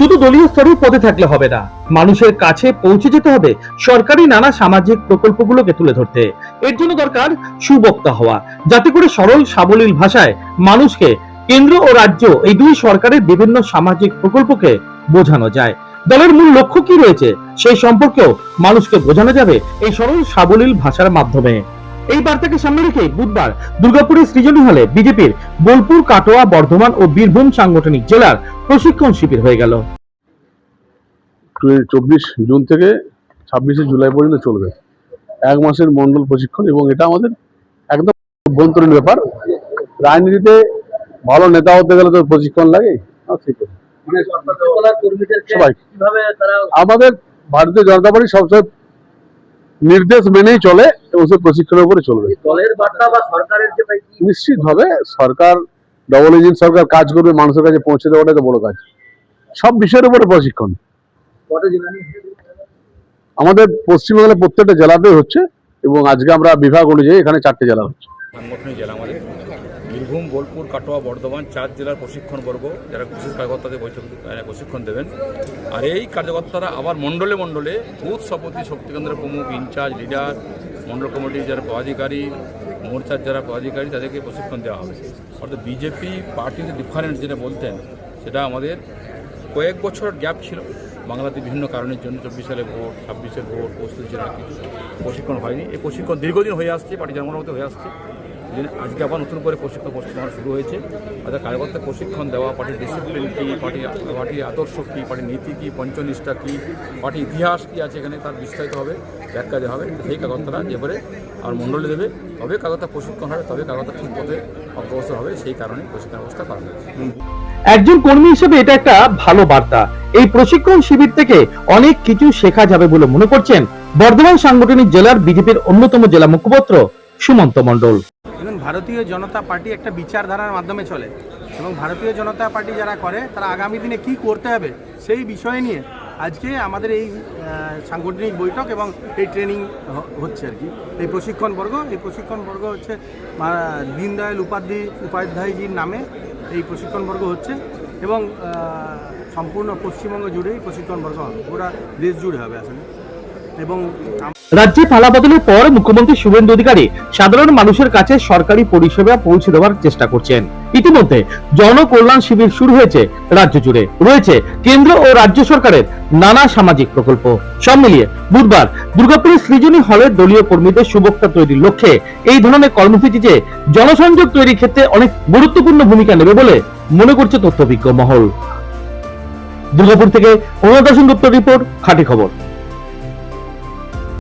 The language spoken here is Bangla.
শুধু দলীয় স্তরে পদে থাকলে হবে না, মানুষের কাছে পৌঁছে যেতে হবে সরকারি নানা সামাজিক প্রকল্পগুলোকে তুলে ধরতে। এর জন্য দরকার সুবক্তা হওয়া, যাতে করে সরল সাবলীল ভাষায় মানুষকে কেন্দ্র ও রাজ্য এই দুই সরকারের বিভিন্ন সামাজিক প্রকল্পকে বোঝানো যায়। দলের মূল লক্ষ্য কি রয়েছে সেই সম্পর্কেও মানুষকে বোঝানো যাবে এই সরল সাবলীল ভাষার মাধ্যমে। এই বার্তাকে সামনে রেখে বুধবার দুর্গাপুরের সৃজনী হলে বিজেপির বোলপুর, কাটোয়া, বর্ধমান ও বীরভূম সাংগঠনিক জেলার প্রশিক্ষণ শিবির হয়ে গেল। 24 জুন থেকে 26 জুলাই পর্যন্ত চলবে এক মাসের মন্ডল প্রশিক্ষণ, এবং এটা আমাদের একদম অভ্যন্তরীণ ব্যাপার। রাজনীতিতে ভালো নেতা হতে গেলে তো প্রশিক্ষণ লাগে। সবাই আমাদের ভারতীয় জনতা পার্টি সবসময় নির্দেশ মেনেই চলে এবং সে প্রশিক্ষণের উপরে চলবে। দলের বার্তা বা সরকারের যে নিশ্চিত ভাবে সরকার ডবল ইঞ্জিন সরকার কাজ করবে, মানুষের কাছে পৌঁছে দেওয়াটাই তো বড় কাজ। সব বিষয়ের উপরে প্রশিক্ষণ আমাদের পশ্চিমবাংলার প্রত্যেকটা জেলাতেই হচ্ছে, এবং আজকে আমরা বিভাগ অনুযায়ী এখানে 4টে জেলা হচ্ছে। সাংগঠনিক জেলা আমাদের বীরভূম, বোলপুর, কাটোয়া, বর্ধমান 4 জেলার প্রশিক্ষণ বর্গ, যারা বিশেষ কার্যকর্তাদের প্রশিক্ষণ দেবেন। আর এই কার্যকর্তারা আবার মণ্ডলে মণ্ডলে বুথ সভাপতি, শক্তিকেন্দ্রের প্রমুখ, ইনচার্জ, লিডার, মণ্ডল কমিটির যারা পদাধিকারী, মোর্চার যারা পদাধিকারী, তাদেরকে প্রশিক্ষণ দেওয়া হবে। অর্থাৎ বিজেপি পার্টিতে ডিফারেন্স যেটা বলতেন, সেটা আমাদের কয়েক বছর গ্যাপ ছিল বাংলাতে বিভিন্ন কারণের জন্য। 24 সালে ভোট, 26-এর ভোট, 25 জেলার কিছু প্রশিক্ষণ হয়নি। এই প্রশিক্ষণ দীর্ঘদিন হয়ে আসছে, পার্টি জন্মগত হয়ে আসছে। আজকে আবার নতুন করে প্রশিক্ষণ শুরু হয়েছে। অর্থাৎ কার্যকর্তা প্রশিক্ষণ দেওয়া, পার্টির ডিসিপ্লিন কী, পার্টির আদর্শ কী, পার্টির নীতি কী, পঞ্চনিষ্ঠা কী, পার্টির ইতিহাস কী আছে এখানে, তার বিস্তারিতভাবে ব্যাখ্যা দেওয়া হবে। সেই কার্যকর্তারা যেবারে আর মণ্ডলে দেবে, তবে কার্যকর্তা প্রশিক্ষণ হবে, তবে কার্যকর্তা ঠিক পথে অগ্রসর হবে। সেই কারণে প্রশিক্ষণ ব্যবস্থা করা হবে। একজন কর্মী হিসেবে এটা একটা ভালো বার্তা। এই প্রশিক্ষণ শিবির থেকে অনেক কিছু শেখা যাবে বলে মনে করছেন বর্ধমান সাংগঠনিক জেলার বিজেপির অন্যতম জেলা মুখপাত্র সুমন্ত মণ্ডল। ভারতীয় জনতা পার্টি একটা বিচারধারার মাধ্যমে চলে, এবং ভারতীয় জনতা পার্টি যারা করে তারা আগামী দিনে কি করতে হবে সেই বিষয় নিয়ে আজকে আমাদের এই সাংগঠনিক বৈঠক এবং এই ট্রেনিং হচ্ছে আর কি। এই প্রশিক্ষণ বর্গ হচ্ছে দীনদয়াল উপাধ্যায়জির নামে এই প্রশিক্ষণ বর্গ হচ্ছে, এবং সম্পূর্ণ পশ্চিমবঙ্গ জুড়ে এই প্রশিক্ষণ বর্গ হবে, গোটা দেশ জুড়ে হবে আসলে। এবং রাজ্যে পালা বদলের পর মুখ্যমন্ত্রী শুভেন্দু অধিকারী সাধারণ মানুষের কাছে সরকারি পরিষেবা পৌঁছে দেওয়ার চেষ্টা করছেন। ইতিমধ্যে জনকল্যাণ শিবির শুরু হয়েছে রাজ্য জুড়ে, রয়েছে কেন্দ্র ও রাজ্য সরকারের নানা সামাজিক প্রকল্প। সব মিলিয়ে বুধবার দুর্গাপুরের সৃজনী হলে দলীয় কর্মীদের সুবক্তা তৈরির লক্ষ্যে এই ধরনের কর্মসূচি যে জনসংযোগ তৈরির ক্ষেত্রে অনেক গুরুত্বপূর্ণ ভূমিকা নেবে বলে মনে করছে তথ্যবিজ্ঞ মহল। দুর্গাপুর থেকে অনুরাধা সেনগুপ্তর রিপোর্ট, খাঁটি খবর।